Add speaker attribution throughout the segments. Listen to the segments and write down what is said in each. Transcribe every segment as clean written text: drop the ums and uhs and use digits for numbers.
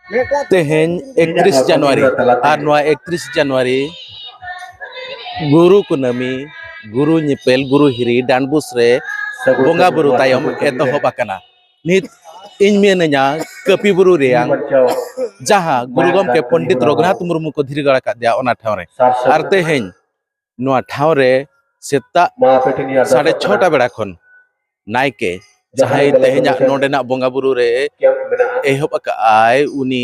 Speaker 1: Tehen 31 Januari ar noa 31 Januari guru kunami guru nyepel guru hiri dan busre bonga buru tayom etohob akana nit ᱤᱧ ᱢᱮᱱᱟᱹᱧᱟ ᱠᱟᱹᱯᱤ ᱵᱩᱨᱩ ᱨᱮᱭᱟᱝ ᱡᱟᱦᱟᱸ ᱜᱩᱨᱩ ᱜᱚᱢᱠᱮ ᱯᱚᱱᱰᱤᱛ ᱨᱚᱜᱷᱩᱱᱟᱛᱷ ᱢᱩᱨᱢᱩ ᱠᱚ ᱫᱷᱤᱨᱤ ᱜᱟᱲ ᱟᱠᱟᱫ ᱫᱮᱭᱟ ᱚᱱᱟ ᱴᱷᱟᱶ ᱨᱮ ᱟᱨ ᱛᱮᱦᱮᱧ ᱱᱚᱣᱟ ᱴᱷᱟᱶ ᱨᱮ ᱥᱮᱛᱟᱜ 6:30 ᱵᱮᱲᱟ ᱠᱷᱚᱱ नायके जहां तेहना नोडेना बोंगा बुरु रे एहब आकाय उनी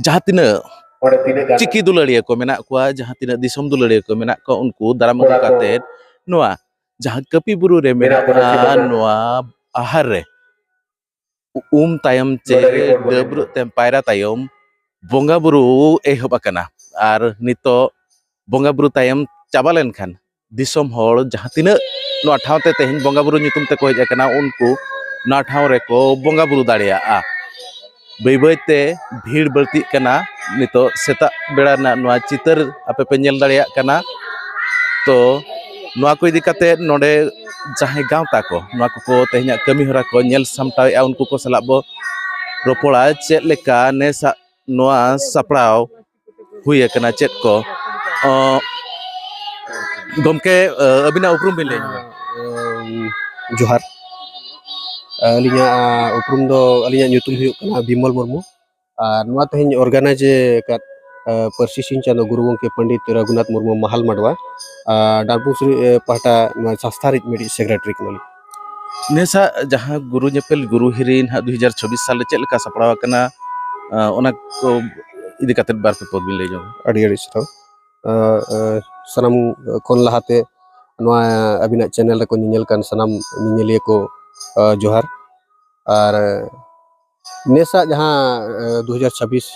Speaker 1: जहां तिना चिकी दुलड़िया को मेना को जहां तिना दिसम दुलड़िया को मेना को उनको दाराम अगु काते नोआ जहां कपि बुरु रे मेना नोआ आहार रे तायम चे डबरु तेम पायरा तायम बोंगा बुरु एहब आकना आर नितो बोंगा बुरु तायम चाबा लेनखान दिसम होड़ जहां तिना नोआ ठावते तेहन बोंगा बुरु नितुम ते को हेज आकना उनको ना ठाव रे को बोंगा बुरु दाड़िया आ बै बैते भीड़ बढ़ती कना नितो सेता बेड़ा ना नोआ चितर आपे पे नेल दाड़िया कना तो नोआ को इदी काते नोडे जहां गावता को नोआ को तेहना कमी हरा को नेल सामटाव उनको को सलाब बो रोपोड़ा चेत लेका ने नोआ सापड़ाव हुई कना चेत को गमके अबिना उपरुम बिले
Speaker 2: जोहार अलिया उपरुम दो अलिया ᱧᱩᱛᱩᱢ हुयुग कना बिमल मुर्मू और नोआ तेहन ऑर्गेनाइज का परसी सिंह चांदो गुरु गमके पंडित रघुनाथ मुर्मू महल मडवा डानपुसरी पहटा संस्थारित मेडी सेक्रेटरी कनली
Speaker 1: नेसा जहां गुरु नेपेल गुरु हिरीन 2026 साल चेत लेका सापड़ाव कना ओना को इदी काते बार पे पद बिले जो
Speaker 2: अड़ी सराव सनम कोन लहाते नोआ अबिना चैनल रे को निनेल कान सनम निनेलिया को जोहार और नेसा जहां 2026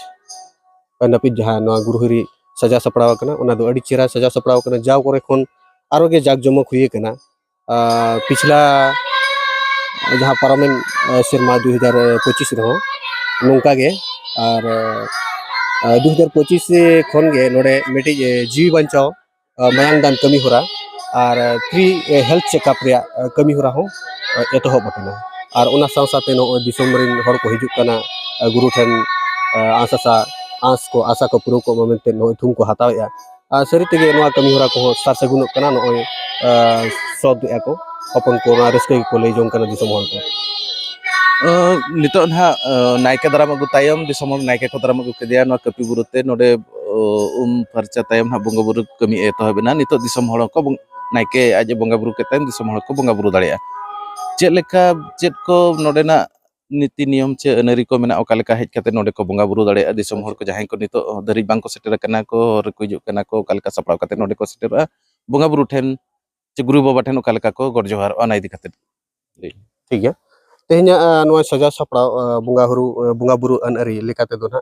Speaker 2: नपित जहां नोआ गुरुहिरी सजा सपड़ाव कना ओना दो अड़ी चेरा सजा सपड़ाव कना जाव करे खन आरो गे जाग जमक हुए कना पिछला जहां पार्लियामेंट सिरमा 2025 रहो नोंका गे और 2025 खन गे नोडे मेटी जीवी बंचाव मायांग दान कमी होरा और फ्री हेल्थ चेकअप रे कमी होरा हो एतोहब बकना और ओना साव साथे नो दिसम रिन हर को हिजुक कना गुरु ठन आस को पुरो को मोमेंटे नो थुम को हताया सरी तेगे नोआ कमी होरा को सार सगुन कना नो सब एको अपन को ना रस्के को ले जों कना दिसम हर को
Speaker 1: नितो ना नायके दाराम अगु तायम दिसम नायके को दाराम अगु केदिया नो कपि बुरुते नोडे फरचा तायम ना बोंगा बुरु कमी एतोहबेना नितो दिसम हर को नायके आज बोंगा बुरु के तायम दिसम हर को बोंगा बुरु दाड़िया चेत लेका चेत को नोडेना नीति नियम चे अनरी को मेना ओका लेका हेज काते नोडे को बोंगा बुरु दाड़िया दिसम हर को जहां को नितो दरी बांग को सेटर कना को और को हिजुक कना को ओका लेका सपड़ाव काते नोडे को सेटर बोंगा बुरु ठेन चे गुरु बाबा ठेन ओका लेका को गोर जोहार अना इदी काते
Speaker 2: ठीक है तेहना नोआ सजा सपड़ाव बोंगा बुरु अनरी लेकाते दो ना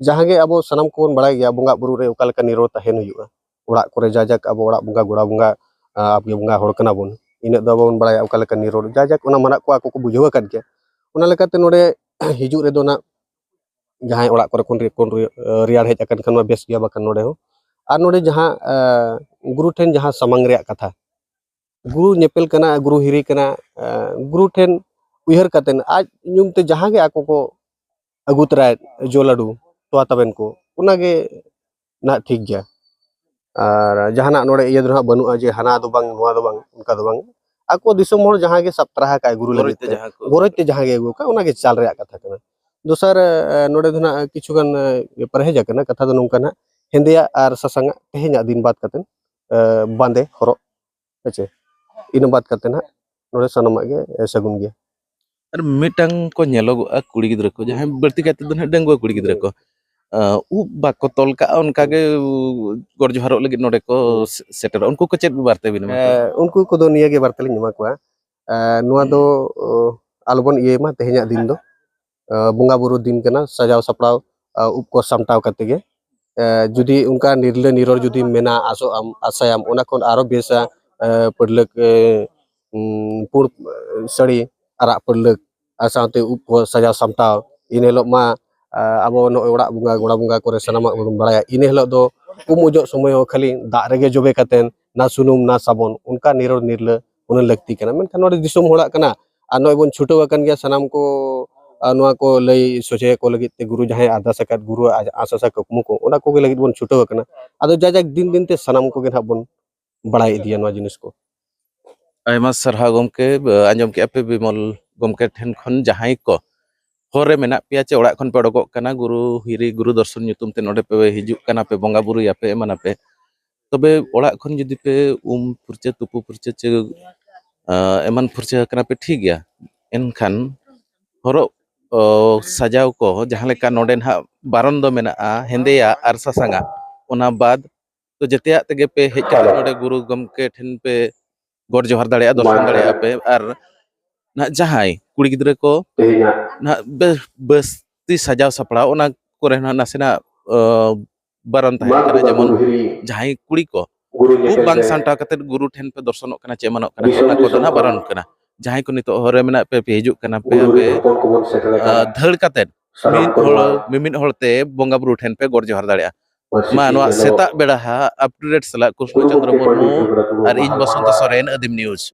Speaker 2: जहां गे अबो सनम को बन बड़ाय गया बोंगा बुरु रे ओका लेका निरो तहेन हुयुआ ओड़ा करे जाजक अबो ओड़ा बोंगा गोड़ा बोंगा आपगे बोंगा होड़ कना बोन इन दबन बड़ाय ओका लेका निरो जाजक ओना मना को आको को बुझाव कान के ओना लेकाते नोडे हिजुक रे दो ना जहां ओड़ा करे कोन रियाड़ हेज अकन खन बेस गया बकन नोडे हो और नोडे जहां गुरु ठेन जहां समंग रे कथा गुरु नेपेल कना गुरु हिरी कना गुरु ठेन उहर कातेन आज नुमते जहां गे आको को अगुतरा जो लाडू तो तबेन को उनागे ना ठीक गया और जहाना नोडे ये दो बनुआ जे हना दो बांग नोआ दो बांग उनका दो बांग आको दिसम होड़ जहां गे सप्ताह का गुरु लगते गोरते जहां गे अगु का उनागे चाल रे कथा कना दोसर नोडे धना किछुगान परहेज कना कथा दो नोंका ना हेंदिया और ससंगा तेहेना दिन बात कातेन बांदे हरो अच्छे इन बात कातेन ना नोडे सनम गे सगुन गया
Speaker 1: और मिटंग को नेलोग कुड़ी गिद्र को जहां बर्ती काते दो ना डंगो कुड़ी गिद्र को उ बाको तोल का उनका के गोर जोहारो लगी नोडे को सेटर उनको को चेत बारते बिन
Speaker 2: उनको को दो निया गे बारते लिन मा को नोआ दो आलबन ये मा तेहेना दिन दो बोंगा बुरु दिन कना सजाव सपड़ाव उपकोर सामटाव काते गे जुदी उनका निर्ले निरोर जुदी मेना आसो आम आसायाम ओना कोन आरो बेसा पडलक पुर सड़ी आरा पडलक आसाते उपकोर सजाव सामटाव इनेलो मा अब ओड़ा बुंगा गोड़ा बुंगा करे सनामा बड़ाया इने हलो दो उमुजो समय खाली दाग रेगे जोबे कातेन ना सुनुम ना साबन उनका निरोर निर्ले उन लगती कना मेनखान नोडे दिसम होड़ा कना आ नोय बन छुटो कन गया सनाम को ᱱᱚᱣᱟ ᱠᱚ ᱞᱟᱹᱭ ᱥᱚᱡᱷᱮ ᱠᱚ ᱞᱟᱹᱜᱤᱫ ᱛᱮ ᱜᱩᱨᱩ ᱡᱟᱦᱟᱸᱭ ᱟᱨᱫᱟᱥ ᱟᱠᱟᱫ ᱜᱩᱨᱩ ᱟᱥᱟᱥᱟ ᱠᱩᱠᱢᱩ ᱠᱚ ᱚᱱᱟ ᱠᱚᱜᱮ ᱞᱟᱹᱜᱤᱫ ᱵᱚᱱ ᱪᱷᱩᱴᱟᱹᱣ ᱟᱠᱟᱱᱟ ᱟᱫᱚ ᱡᱟᱡᱟᱠ ᱫᱤᱱ ᱫᱤᱱ ᱛᱮ ᱥᱟᱱᱟᱢ ᱠᱚᱜᱮ ᱱᱟᱦᱟᱜ ᱵᱚᱱ ᱵᱟᱲᱟᱭ ᱤᱫᱤᱭᱟ ᱱᱚᱣᱟ ᱡᱤᱱᱤस ko
Speaker 1: ᱟᱭᱢᱟ ᱥᱟᱨᱦᱟᱣ ᱜᱚᱢᱠᱮ ᱟᱸᱡᱚᱢ ᱠᱮᱜᱼᱟ ᱯᱮ ᱵᱤᱢᱚᱞ ᱜᱚᱢᱠᱮ ᱴᱷᱮᱱ ᱠᱷᱚᱱ ᱡᱟᱦᱟᱸᱭ ᱠᱚ ᱦᱚᱨ ᱨᱮ ᱢᱮᱱᱟᱜ ᱯᱮᱭᱟ ᱪᱮ ᱚᱲᱟᱜ ᱠᱷᱚᱱ ᱯᱮ ᱚᱰᱚᱠᱚᱜ ᱠᱟᱱᱟ ᱜᱩᱨᱩ ᱦᱤᱨᱤ ᱜᱩᱨᱩ ᱫᱚᱨশᱚᱱ ᱧᱩᱛᱩᱢ ᱛᱮ ᱱᱚᱰᱮ ᱯᱮ ᱦᱤᱡᱩᱜ ᱠᱟᱱᱟ ᱯᱮ ᱵᱚᱸᱜᱟ ᱵᱩᱨᱩᱭᱟᱯᱮ ᱮᱢᱟᱱᱟᱯᱮ ᱛᱚᱵᱮ ᱚᱲᱟᱜ ᱠᱷᱚᱱ ᱡᱩᱫᱤ ᱯᱮ ᱯᱷᱩᱨᱪᱟᱹ ᱛᱩᱯᱩ ᱯᱷᱩᱨᱪᱟᱹ ᱪᱮ ᱮᱢᱟᱱ ᱯᱷᱩᱨᱪᱟᱹ ᱟᱠᱟᱱᱟ ᱯᱮ ᱴᱷᱤᱠ ᱜᱮᱭᱟ ᱮᱱᱠᱷᱟन ᱦᱚᱨᱚᱜ ᱥᱟᱡᱟᱣ ᱠᱚ ᱡᱟᱦᱟᱸ ᱞᱮᱠᱟ ᱱᱚᱰᱮ ᱱᱟᱦᱟᱜ ᱵᱟᱨᱚᱱ ᱫᱚ ᱢᱮᱱᱟᱜᱼᱟ ᱦᱮᱸᱫᱮᱭᱟᱜ ᱟᱨ ᱥᱟᱥᱟᱝᱟᱜ ᱚᱱᱟ ᱵᱟᱫ ᱛᱚ ᱡᱮᱛᱮᱭᱟᱜ ᱛᱮᱜᱮ ᱯᱮ ᱦᱮᱡ ᱠᱟᱛᱮ ᱱᱚᱰᱮ ᱜᱩᱨᱩ ᱜᱚᱢᱠᱮ ᱴᱷᱮᱱ ᱯᱮ ᱜᱚᱰ ᱡᱚᱦᱟᱨ ᱫᱟᱲᱮᱭᱟᱜᱼᱟ ᱫᱚᱨশᱚᱱ ᱫᱟᱲᱮᱭᱟᱜᱼᱟ ᱯᱮ ᱟᱨ ᱱᱟᱦᱟᱜ ᱡᱟᱦᱟᱸᱭ ᱠᱩᱲᱤ ᱜᱤᱫᱽᱨᱟᱹ ᱠᱚ ᱱᱟᱦᱟᱜ ᱵᱟᱥᱛᱤ ᱥᱟᱡᱟᱣ ᱥᱟᱯᱲᱟᱣ ᱚᱱᱟ ᱠᱚᱨᱮ ᱱᱟᱦᱟᱜ ᱱᱟᱥᱮᱱᱟᱜ ᱵᱟᱨᱚᱱ ᱛᱟᱦᱮᱱ ᱠᱟᱱᱟ ᱡᱮᱢᱚᱱ ᱡᱟᱦᱟᱸᱭ ᱠᱩᱲᱤ ko ᱩᱵ ᱵᱟᱝ ᱥᱟᱢᱴᱟᱣ ᱠᱟᱛᱮ ᱜᱩᱨᱩ ᱴᱷᱮᱱ ᱯᱮ ᱫᱚᱨশᱚᱱᱚᱜ ᱠᱟᱱᱟ ᱪᱮ ᱮᱢᱟᱱᱚᱜ ᱠᱟᱱᱟ ᱚᱱᱟ ᱠᱚᱫᱚ ᱱᱟᱦᱟᱜ ᱵᱟᱨᱚᱱ ᱠᱟᱱᱟ ᱡᱟᱦᱟᱸᱭ ᱠᱚ ᱱᱤᱛᱚᱜ ᱦᱚᱨ ᱨᱮ ᱢᱮᱱᱟᱜ ᱯᱮ ᱦᱤᱡᱩᱜ ᱠᱟᱱᱟ ᱯᱮ ᱟᱯᱮ ᱫᱷᱟᱹᱲ ᱠᱟᱛᱮᱫ ᱢᱤᱢᱤᱫ ᱦᱚᱲᱛᱮ ᱵᱚᱸᱜᱟ ᱵᱩᱨᱩ ᱴᱷᱮᱱ ᱯᱮ ᱜᱚᱰ ᱡᱚᱦᱟᱨ ᱫᱟᱲᱮᱭᱟᱜᱼᱟ ᱢᱟ ᱱᱚᱣᱟ ᱥᱮᱛᱟᱜ ᱵᱮᱲᱟ ᱦᱟᱸᱜ ᱟᱯᱴᱩᱰᱮᱴ ᱥᱟᱞᱟᱜ ᱠᱨᱤᱥᱱᱚ ᱪᱚᱱᱫᱨᱚ ᱢᱩᱨᱢᱩ ᱟᱨ ᱤᱧ ᱵᱚᱥᱚᱱᱛᱚ ᱥᱚᱨᱮᱱ ᱟᱹᱫᱤᱢ ᱱᱤᱭᱩᱡᱽ